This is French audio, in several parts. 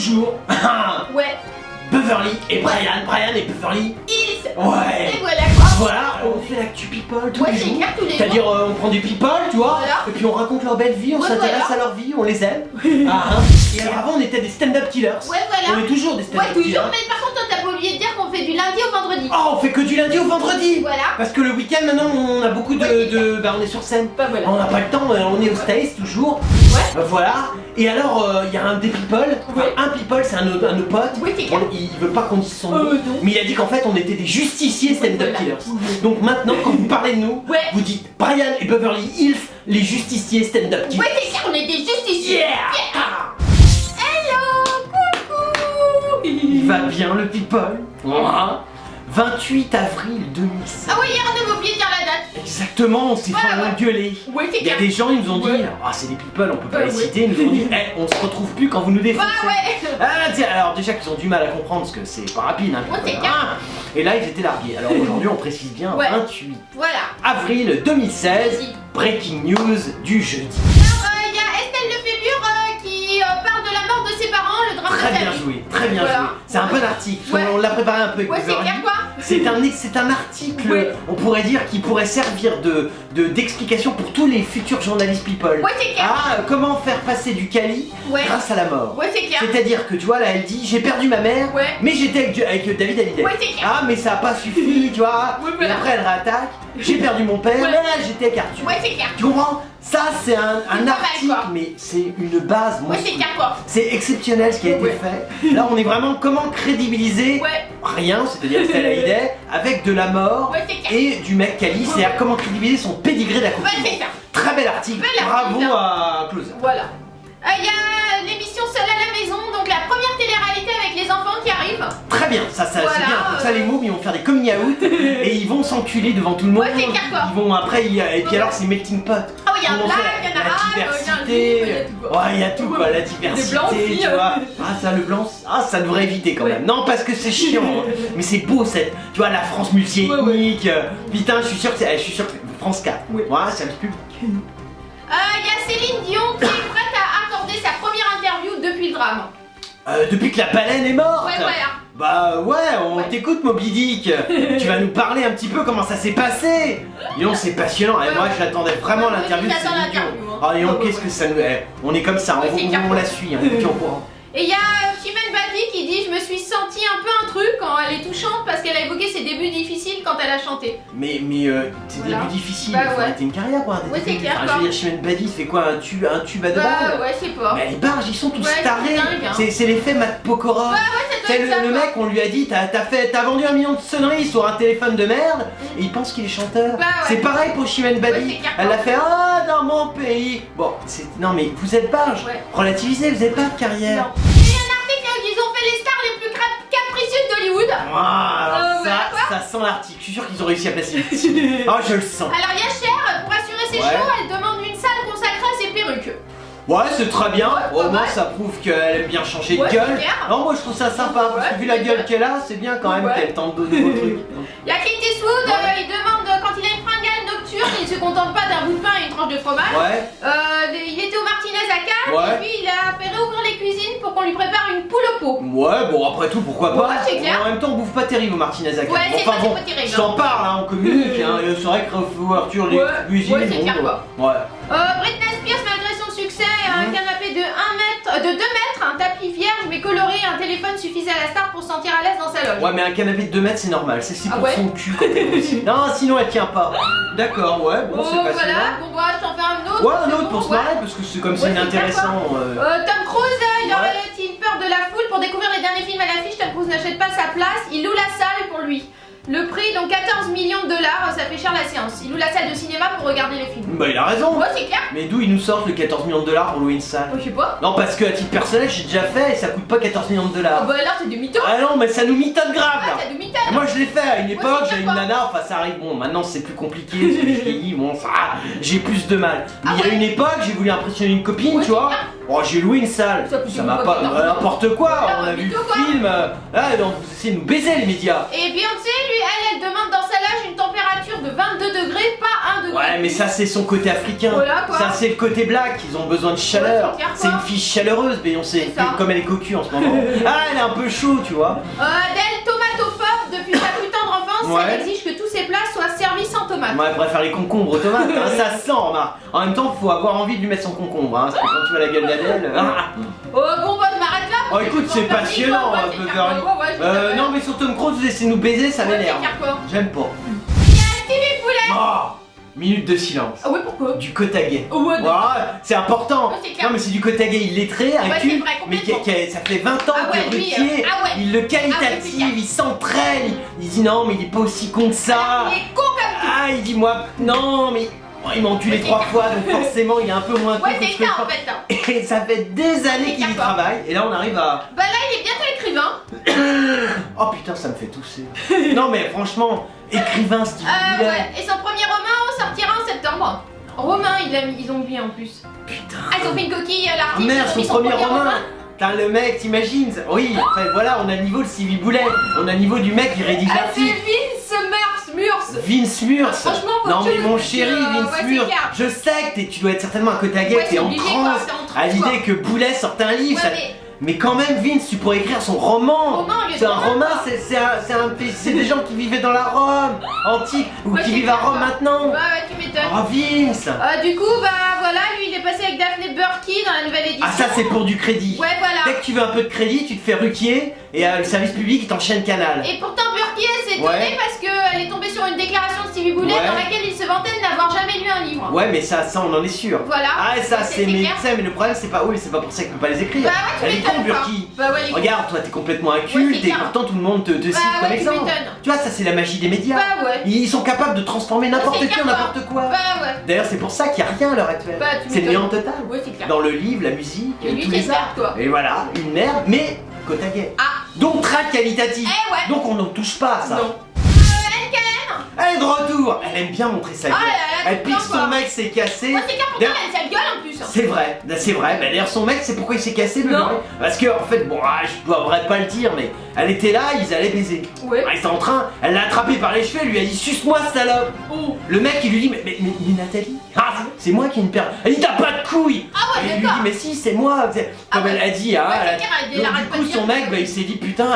toujours Ouais. Beverly et Brian et Beverly. Hills. Ouais. Et voilà quoi. Voilà, on fait l'actu people tous Ouais, les c'est jours. clair, tous les jours. C'est-à-dire, on prend des people, tu vois, Voilà. et puis on raconte leur belle vie, on Ouais, s'intéresse voilà. à leur vie, on les aime. Ah, hein. Et alors avant, on était des stand-up killers. Ouais, voilà. On est toujours des Ouais, stand-up toujours, killers. mais par contre, toi, t'as pas oublié de dire qu'on fait du lundi au vendredi. Oh, on fait que du lundi au vendredi. Voilà. Parce que le week-end, maintenant, on a beaucoup de... Bah, on est sur scène. Bah voilà. On n'a pas le temps, on est au States toujours. Ouais. Voilà. Et alors, il y a un des people. Enfin, Ouais. un people, c'est un de nos potes. Ouais, c'est clair. Il veut pas qu'on dise son nom. Non. Mais il a dit qu'en fait, on était des justiciers stand-up Voilà. killers. Donc maintenant, quand vous parlez de nous, Ouais. vous dites Brian et Beverly Hills, les justiciers stand-up killers. Ouais, c'est clair, on est des justiciers. Yeah. Hello, coucou. Il va bien le people. 28 avril 2007. Ah ouais, hier, on avait oublié de dire la date. Exactement, on s'est fait Ouais. engueuler. Ouais, c'est Il y a clair. des gens, ils nous ont dit, Ouais. ah c'est des people, on peut pas Ouais, les ouais. citer, ils nous ont dit, on se retrouve plus quand vous nous défoncez. Bah ouais. Ah tiens, alors déjà qu'ils ont du mal à comprendre parce que c'est pas rapide, hein, Ouais, people, c'est clair. Et là ils étaient largués. Alors aujourd'hui on précise bien, Ouais. 28 Voilà. avril 2016, Jeudi. breaking news du jeudi. Alors, il y a Estelle Lefébure qui parle de la mort de ses parents, le drame de Très sa bien vie. joué, très bien Voilà. joué. C'est un bon article, Ouais. on l'a préparé un peu avec Ouais, c'est Beverly. clair quoi. C'est un article, Ouais. on pourrait dire, qui pourrait servir d'explication pour tous les futurs journalistes people. Ouais, c'est clair. Ah, comment faire passer du Cali Ouais. grâce à la mort. Ouais, c'est clair. C'est-à-dire que tu vois, là elle dit j'ai perdu ma mère, Ouais. mais j'étais avec David Hallyday. Ouais, c'est clair. Ah, mais ça a pas suffi, tu vois. Ouais, Et voilà. après elle réattaque, j'ai perdu mon père, Ouais. mais là j'étais avec Arthur. Ouais, c'est clair. Tu comprends? Ça c'est un pas mal, article, quoi. mais c'est une base Ouais, c'est monstrueuse. clair quoi. C'est exceptionnel ce qui a été Ouais. fait. Là on est vraiment comment crédibiliser Ouais. rien, c'est-à-dire Estelle Hallyday, avec de la mort Ouais, c'est clair. et du mec Cali, c'est-à-dire comment crédibiliser son pédigré Ouais, d'accomplissement. c'est ça. Très bel article, Bel bravo article. à Closer. Voilà. Il y a l'émission Seule à la maison, donc la première télé-réalité avec les enfants qui arrivent. Très bien, ça Voilà, c'est bien. Comme ça les mômes ils vont faire des coming out et ils vont s'enculer devant tout le monde. Ouais, c'est clair, quoi. Ils vont après et puis Ouais. alors c'est melting pot. Ah oui, il y a un Comment blague, faire il y en a la un, il y a un diversité. juif, il y a tout, quoi. Ouais, il y a tout quoi, la diversité, blancs aussi, tu vois. Ah ça le blanc, ah ça devrait éviter quand Ouais. même. Non parce que c'est chiant, hein. Mais c'est beau cette, tu vois la France multi-ethnique. Putain, je suis sûr que c'est France 4. Ouais. Ouais, c'est un petit peu. Il y a Céline Dion qui est prête à accorder sa première interview depuis le drame. Depuis que la baleine est morte. Ouais, voilà. Bah ouais, on Ouais. t'écoute Moby Dick. Tu vas nous parler un petit peu comment ça s'est passé. Dis c'est passionnant. Et Ouais, moi ouais. j'attendais vraiment Ouais, l'interview de j'attends Céline Dion. l'interview, hein. Ah et Ouais, qu'est-ce ouais. que ça nous... on est comme ça, Ouais, c'est clair. on la suit, on est au courant. Et il y a Chimène Badi qui dit: je me suis sentie un peu un truc quand elle est touchante parce qu'elle a évoqué ses débuts difficiles quand elle a chanté. Mais c'est Voilà. début difficile, Bah il faut ouais. arrêter une carrière quoi. Ouais, c'est clair, Je quoi. veux dire, Chimène Badi fait quoi, un tube à deux Bah balles. ouais, je sais pas. Mais les barges, ils sont tous Ouais, c'est tarés. dingue, hein. C'est l'effet Matt Pokora. Bah ouais, ça C'est doit être ça, le quoi. mec, on lui a dit t'as vendu 1 million de sonneries sur un téléphone de merde et il pense qu'il est chanteur. Bah ouais. C'est pareil pour Chimène Ouais, Badi. c'est clair. Elle a fait ah dans mon pays. Bon, non mais vous êtes barge. Ouais. Relativisez, vous n'avez pas de carrière. Non. Et il y a un article où ils ont fait les stars les plus capricieuses d'Hollywood. Alors voilà, ça sent l'article. Je suis sûr qu'ils ont réussi à placer. Ah je le sens. Alors il y a Cher, pour assurer ses Ouais. shows, elle demande une salle consacrée à ses perruques. Ouais, c'est très bien. Ouais, Au pas moins mal. ça prouve qu'elle aime bien changer Ouais, de gueule. c'est clair. Non, moi je trouve ça sympa parce que Ouais, vu la c'est gueule bien. qu'elle a, c'est bien quand même Ouais. qu'elle tente de nouveaux trucs. Il y a Clint Eastwood, Ouais. il demande quand il a une fringale nocturne, il se contente pas d'un bout de pain et une tranche de fromage. Ouais. Il était au Martinez à Cannes Ouais. et puis il a fait réouvrir les cuisines pour qu'on lui prépare une poule au pot. Ouais, bon après tout, pourquoi pas. Ouais, c'est clair. En même temps, on bouffe pas terrible au Martinez à Cannes. Ouais, c'est Enfin vrai, bon, c'est pas terrible, je t'en hein. parle, hein, on communique. Hein, et c'est vrai que réouverture les Ouais, cuisines. ouais, c'est bon, clair, quoi. Ouais. Britney Spears, malgré son succès, un canapé de 2 mètres, un tapis vierge mais coloré, un téléphone suffisait à la star pour se sentir à l'aise dans sa loge. Ouais, mais un canapé de 2 mètres, c'est normal. C'est Ah pour ouais. son cul quand elle aussi. Non, sinon elle tient pas. D'accord, ouais, bon, c'est pas voilà, bon bah je t'en fais un autre. Ouais, un c'est autre bon, pour se ouais. marrer parce que c'est comme c'est Ouais, c'est clair, inintéressant. Tom Cruise, il Ouais. aurait-il peur de la foule pour découvrir les derniers films à l'affiche? Tom Cruise n'achète pas sa place, il loue la salle pour lui. Le prix, donc 14 millions de dollars, ça fait cher la séance. Il loue la salle de cinéma pour regarder les films. Bah, il a raison. Ouais, c'est clair. Mais d'où ils nous sortent le 14 millions de dollars pour louer une salle? Je sais pas. Non, parce que à titre personnel, j'ai déjà fait et ça coûte pas 14 millions de dollars. Ah bah alors c'est du mytho. Ah non, mais ça nous mitonne grave Ah, là. c'est du mytho. Et moi je l'ai fait à une époque, c'est j'avais une bien, nana, enfin ça arrive, bon maintenant c'est plus compliqué, parce que je vieillis, bon ça, j'ai plus de mal. Mais Ah il y a ouais. une époque, j'ai voulu impressionner une copine, Ouais, tu vois. c'est Oh j'ai loué une salle, Ça coûte ça une m'a pas, copine, n'importe quoi, Ah, on a bah, vu le plutôt, quoi. film, donc vous essayez de nous baiser les médias. Et Beyoncé, lui, elle demande dans sa loge une température de 22 degrés, pas 1 degré. Ouais, mais ça c'est son côté africain. Voilà, quoi. Ça c'est le côté black, ils ont besoin de chaleur. Ouais, c'est clair, C'est quoi. une fille chaleureuse, Beyoncé, C'est ça. comme elle est cocu en ce moment. Ah, elle est un peu chaud, tu vois. Adèle, tomatophobe, depuis sa plus tendre enfance, Ouais. elle exige que tous ses plats soient servis sans tomates. Moi, elle préfère les concombres aux tomates, hein, ça sent, remarque. En même temps, faut avoir envie de lui mettre son concombre, hein, parce que quand tu vois la gueule d'Adèle. Oh bon, bah, je m'arrête là. Oh, écoute, c'est passionnant, ouais, un c'est peu clair, ouais, non, mais sur Tom Cruise, vous essayez de nous baiser, ça Ouais, m'énerve. c'est clair, quoi. J'aime pas. Stevie Boulet. Oh, minute de silence. Ah ouais, pourquoi? Du Kotagé. Oh, ouais, Voilà, c'est important. Ouais, c'est clair. Non mais c'est du Kotagé illettré, un Ouais, cul, c'est vrai, mais complètement. ça fait 20 ans Ah ouais, que lui, routier, ah ouais. il le Ah ouais, qualitative, c'est clair. il s'entraîne, il dit non mais il est pas aussi con que ça. Il est con comme tout. Ah il dit moi non mais oh, il m'a enculé Ouais, 3 c'est fois donc forcément il est un peu moins con Ouais, que c'est ce que je ça en pense. fait. Hein. Et ça fait des années C'est qu'il y clair, quoi. travaille et là on arrive à... Bah là, il est bientôt écrivain. Oh putain ça me fait tousser. Non mais franchement, écrivain Stevie Boulet. Ouais. Et son premier roman sortira en septembre. Romain, ils ont mis en plus. Putain. Ah, ils ont fait une coquille à Ah l'article. merde, ils ont mis son premier roman. Putain, le mec, t'imagines? Oui, enfin voilà, on a le niveau de Stevie Boulet, on a le niveau du mec qui rédige Ah, c'est l'article. Vince Murs. Vince Murs. Franchement, faut non que mais tu- mon tu- chéri, ouais, Vince c'est Murs, clair. je sais que tu dois être certainement à Kotagé, Ouais, t'es c'est en obligé, transe quoi, t'es en transe, à l'idée quoi. que Boulet sorte un livre. Ouais, ça- mais- Mais quand même, Vince, tu pourrais écrire son roman. Roman, au lieu de C'est un roman, roman, quoi. c'est des gens qui vivaient dans la Rome antique ou Ouais, qui c'est vivent à clair, Rome quoi. maintenant. Ouais, tu m'étonnes. Oh Vince. Du coup, bah voilà, lui il est passé avec Daphné Burki dans la nouvelle édition. Ah ça c'est pour du crédit. Ouais, voilà. Dès que tu veux un peu de crédit, tu te fais Ruquier et le service public il t'enchaîne Canal. Et pourtant, Burki elle s'est Ouais. étonnée parce qu'elle est tombée sur une déclaration de Stevie Boulet Ouais. dans laquelle il se vantait de n'avoir jamais lu un livre. Ouais mais ça on en est sûr. Voilà. Ah ça c'est mais, clair. tu sais, mais le problème c'est pas oui c'est pas pour ça qu'il peut pas les écrire. Bah ouais, tu Elle est con m'étonnes, quoi. Burki. Bah ouais, les Regarde toi t'es complètement Ouais, inculte c'est et clair. pourtant tout le monde te cite Bah comme ouais, tu exemple. m'étonnes. Tu vois ça c'est la magie des médias. Bah ouais. Ils sont capables de transformer n'importe c'est qui clair, en n'importe quoi. Bah ouais. D'ailleurs c'est pour ça qu'il n'y a rien à l'heure actuelle. Bah, tu C'est le m'étonnes. néant total. Ouais, c'est clair. Dans le livre, la musique, Et lui, tous c'est les une arts. merde, quoi. Et voilà, une merde, mais Kotagé. Ah. Donc track qualitatif. Eh ouais. Donc on n'en touche pas à ça. Non. NKN. Elle est de retour. Elle aime bien montrer sa gueule. Ah là là, Elle tout pique le temps, son quoi. mec s'est cassé. Ouais, c'est clair, pourtant D'ailleurs, elle a sa gueule en plus. c'est vrai. Mais d'ailleurs son mec, c'est pourquoi il s'est cassé le Non. mec. Parce que en fait, bon, je devrais pas le dire, mais elle était là, ils allaient baiser. Ouais. Ah, ils étaient en train, elle l'a attrapé par les cheveux, elle lui a dit suce-moi salope. Oh. Le mec il lui dit mais Nathalie, c'est moi qui ai une paire. Elle dit t'as pas de couilles. Ah ouais, Et il lui d'accord. dit mais si c'est moi. Comme ouais. elle a dit, Ouais, hein, c'est elle a- clair, elle donc, arrête du pas coup de dire son que- mec il s'est dit putain,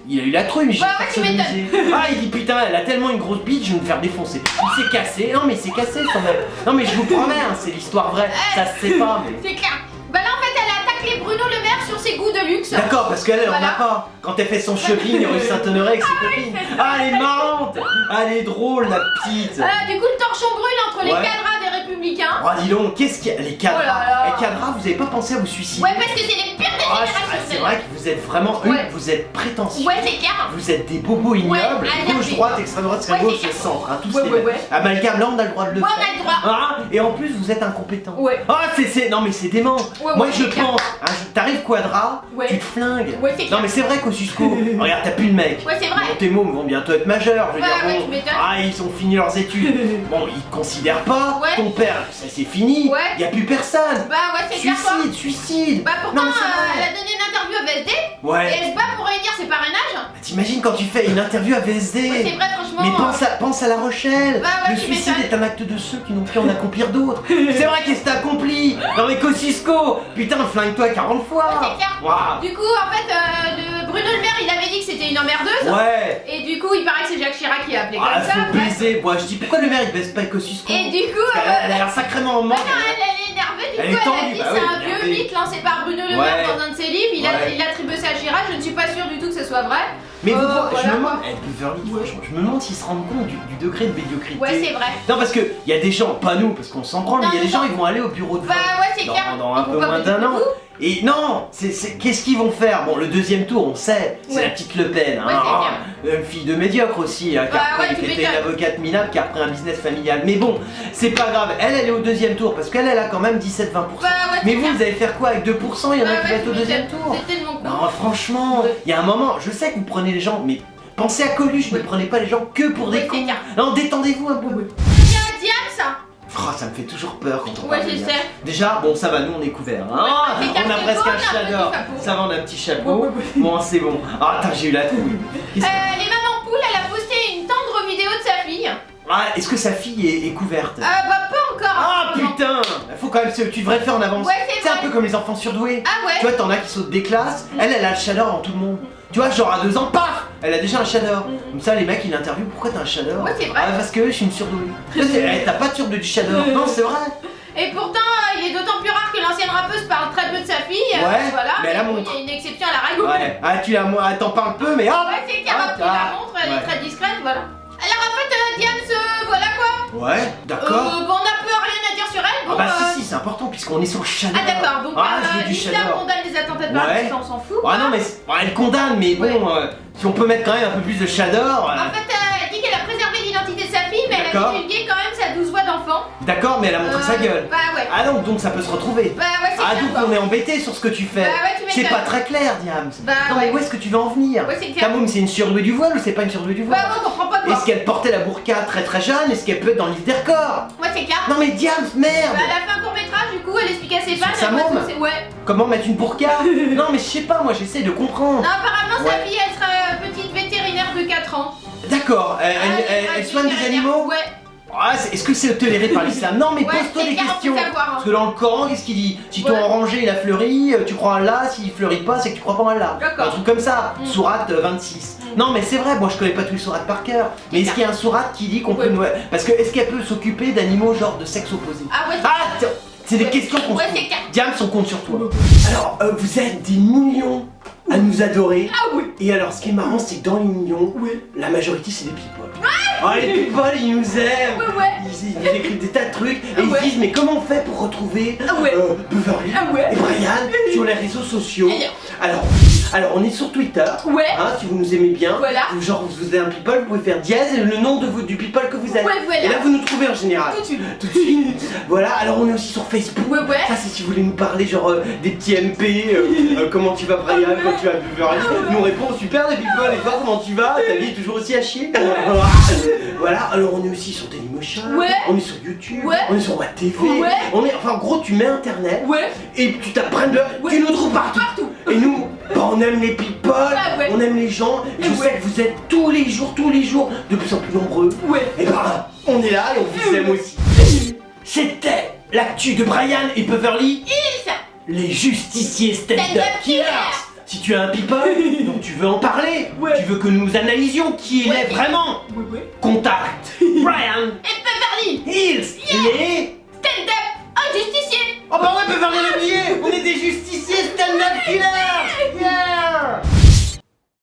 il a eu la trouille mais j'ai Ouais, ouais, tu personnalisé. Ah il dit putain elle a tellement une grosse bite je vais me faire défoncer. Il s'est cassé, non mais il s'est cassé son mec. Non mais je vous promets hein, c'est l'histoire vraie, ça se sait pas mais... C'est clair. Bah là en fait elle a attaqué Bruno Le Maire sur ses goûts de luxe. D'accord, parce qu'elle, elle en Voilà. a pas. Quand elle fait son shopping rue Saint-Honoré avec ses copines. Ah, elle est marrante. Ah, elle est drôle, la petite. Du coup le torchon brûle entre les Ouais. cadras des Républicains. Oh, dis donc, qu'est-ce qu'il y a? Les cadras. Oh là là. Les cadras, vous avez pas pensé à vous suicider? Ouais parce que c'est les pires des Ah, générations. c'est vrai que vous êtes vraiment Ouais. vous êtes prétentieux. Ouais c'est clair. Vous êtes des bobos ignobles, allez, gauche, allez. droite, extrême droite, extrême Ouais, gauche, c'est le centre, hein, tous Ouais, les ouais, mêmes. ouais. Amalgame, là on a le droit de le Ouais, faire. on a le droit. Ah, et en plus vous êtes incompétent. Ouais. Ah, non mais c'est dément. Ouais, Moi ouais, je c'est clair. pense, hein, t'arrives quadra, Ouais. tu te flingues. Ouais, c'est Non clair. mais c'est vrai qu'au Susco, regarde, t'as plus de mec. Ouais c'est vrai. Bon, tes mômes vont bientôt être majeurs, je veux Ouais, dire, ouais, bon, tu m'étonnes. ils ont fini leurs études. Bon, ils te considèrent pas. Ouais. Ton père, ça c'est fini. Ouais. Y a plus personne. Bah ouais c'est clair quoi. Suicide. Bah pourtant Non, mais c'est vrai. elle a donné une interview à VSD et Ouais. elle se bat pour réunir ses parrainages. Bah, t'imagines quand tu fais une interview à VSD. Ouais c'est vrai franchement. Mais pense à La Rochelle. Bah ouais, Le tu suicide m'étonnes. est un acte de ceux qui n'ont pu en accomplir d'autres. C'est vrai qu'est-ce que t'as accompli. Non mais Kosciusko, putain, flingue-toi 40 fois. Ouais, c'est clair. Waouh. Du coup en fait Bruno Le Maire il avait dit que c'était une emmerdeuse. Ouais. Et du coup il paraît que c'est Jacques Chirac qui a appelé Ah, comme ça. faut bref. baiser. Moi, je dis pourquoi le maire il baisse pas avec Kosciusko? Et du coup Elle a l'air sacrément en bah manque. non, elle est énervée, du Elle coup est elle a tendue, dit bah c'est oui, un vieux énervée. mythe lancé par Bruno Le Ouais. Maire dans un de ses livres, Ouais. il attribue ça à Chirac, je ne suis pas sûre du tout que ce soit vrai. Mais vous, Voilà, je me quoi. demande, Beverly, franchement, je me demande s'ils se rendent compte du degré de médiocrité. Ouais c'est vrai. Non, parce qu'il y a des gens, pas nous, parce qu'on s'en branle, mais il y a Non, des gens, non. ils vont aller au bureau de Bah vote ouais c'est clair. dans un Ils peu vont pas moins voter d'un pour an. vous. Et non, qu'est-ce qu'ils vont faire? Bon, le deuxième tour, on sait, c'est Ouais. la petite Le Pen. Ouais, Une fille de médiocre aussi, hein, qui, Bah a repris- ouais, tu qui était m'étonnes. une avocate minable, qui a repris un business familial. Mais bon, c'est pas grave, elle est au deuxième tour, parce qu'elle a quand même 17-20%. Bah ouais Mais c'est vous, clair. vous allez faire quoi avec 2%? Il y en a Bah qui ouais, va être au tu deuxième m'étonnes. tour. C'est tellement con. Non, franchement, Ouais. il y a un moment, je sais que vous prenez les gens, mais pensez à Coluche, ne Ouais. prenez pas les gens que pour Ouais, des c'est cons. clair. Non, détendez-vous un peu. Il y a Diams. Oh, ça me fait toujours peur quand on Ouais, parle de je Diams. sais. Déjà, bon, ça va, nous on est couverts. Hein. Ouais, c'est On a café presque beau, un on a un petit chador. chapeau. Ça va, on a un petit chapeau. Ouais, ouais, ouais. Bon, c'est bon. Ah, attends, j'ai eu la trouille. Qu'est-ce que- Les mamans poules, elle a posté une tendre vidéo de sa fille. Ah, est-ce que sa fille est couverte? Bah pas encore. Ah putain! Faut quand même tu devrais faire en avance. Ouais, c'est un vrai. peu comme les enfants surdoués. Ah ouais. Tu vois, t'en as qui sautent des classes, elle a le shadow en tout le monde. Tu vois, genre à 2 ans, paf! Elle a déjà un shadow. Comme ça, les mecs ils l'interviewent, pourquoi t'as un shadow? Ouais, c'est vrai. Ah, parce que je suis une surdouée. T'as pas de surdouée du shadow. Non, c'est vrai. Et pourtant, il est d'autant plus rare que l'ancienne rappeuse parle très peu de sa fille. Ouais, voilà. mais elle la bon, montre. il y a une exception à la règle. Ouais, ah, elle t'en parle peu, mais hop! Ouais, c'est Cara qui la montre, elle est très discrète, voilà. Alors en fait, Diams, voilà quoi. Ouais, d'accord. Bon, on n'a peu rien à dire sur elle. Ah Bon, bah si, c'est important puisqu'on est sur le shadow. Ah d'accord, donc je veux du l'islam shadow. condamne les attentats de Ouais. Paris, ça on s'en fout. Ah non, mais elle condamne, mais bon, Ouais. si on peut mettre quand même un peu plus de shadow. En fait, elle dit qu'elle a préservé l'identité de sa fille, mais elle a D'accord. divulgué quand même sa 12 voix d'enfant. D'accord, mais elle a montré sa gueule. Bah ouais. Ah donc ça peut se retrouver. Bah ouais, c'est Ah clair, donc quoi. on est embêté sur ce que tu fais. Bah ouais, tu c'est m'étonnes. pas très clair, Diams. Bah non ouais. mais où est-ce que tu veux en venir? Ouais, c'est clair. Tamoum, c'est une surdouée du voile ou c'est pas une surdouée du voile? Bah ouais, on comprend pas quoi. Est-ce qu'elle portait la burqa très très jeune? Est-ce qu'elle peut être dans le livre des records? Ouais, c'est clair. Non mais Diams, merde! Bah, elle a fait un court métrage, du coup, elle explique à ses fans. sa après, môme. Ouais. Comment mettre une burqa? Non mais je sais pas, moi j'essaie de comprendre. Non, apparemment, sa Ouais. fille, elle sera petite vétérinaire de 4 ans. D'accord, elle soigne des animaux? Ouais. Ah, est-ce que c'est toléré par l'islam? Non mais Ouais, pose-toi c'est des clair, questions. faut savoir, hein. Parce que dans le Coran, qu'est-ce qu'il dit? Si ton Ouais. oranger il a fleuri, tu crois en Allah, s'il fleurit pas, c'est que tu crois pas en Allah. D'accord. Un truc comme ça, Mm. sourate 26. Non mais c'est vrai, moi je connais pas tous les sourates par cœur. Mais est-ce qu'il y a un sourate qui dit qu'on peut... Parce que est-ce qu'elle peut s'occuper d'animaux genre de sexe opposé? Ah ouais, Ah, tiens, c'est des Ouais. questions qu'on Ouais, se pose. c'est clair. Diams, on compte sur toi. Alors, vous êtes des millions à nous adorer. Ah oui. Et alors, ce qui est marrant, c'est que dans les millions, la majorité, c'est des people. Ah, les people, ils nous aiment. Ouais. Ils écrivent des tas de trucs et ils Ouais. se disent, mais comment on fait pour retrouver Ah ouais. Beverly Ah ouais. et Brian sur les réseaux sociaux? Alors, on est sur Twitter. Ouais. Hein, si vous nous aimez bien, Voilà. genre vous êtes un people, vous pouvez faire dièse et le nom du people que vous êtes. Ouais, voilà. Et là, vous nous trouvez en général. Tout de suite. Tout de suite. Voilà, alors on est aussi sur Facebook. Ouais. Ça, c'est si vous voulez nous parler, genre des petits MP. Comment tu vas, Brian? Quand tu vas, Beverly? Nous répond super, les people. Et toi, comment tu vas? Ta vie est toujours aussi à chier? Voilà, alors on est aussi sur Dailymotion. Ouais. On est sur YouTube. Ouais. On est sur WebTV. Ouais. Enfin, en gros, tu mets internet. Ouais. Et tu tapes Brandon, tu nous trouves partout. Et nous, on aime les people, ouais. on aime les gens. Et je sais que vous êtes tous les jours, de plus en plus nombreux. Ouais. Et bah, on est là et on vous aime aussi. C'était l'actu de Brian et Beverly, les justiciers stand-up killers. Si tu es un people, donc tu veux en parler, tu veux que nous analysions qui il est vraiment, contacte Brian Et Beverly, Hills, les... stand-up, un justicier. Oh bah ouais, Beverly l'a oublié. On est des justiciers stand-up killers.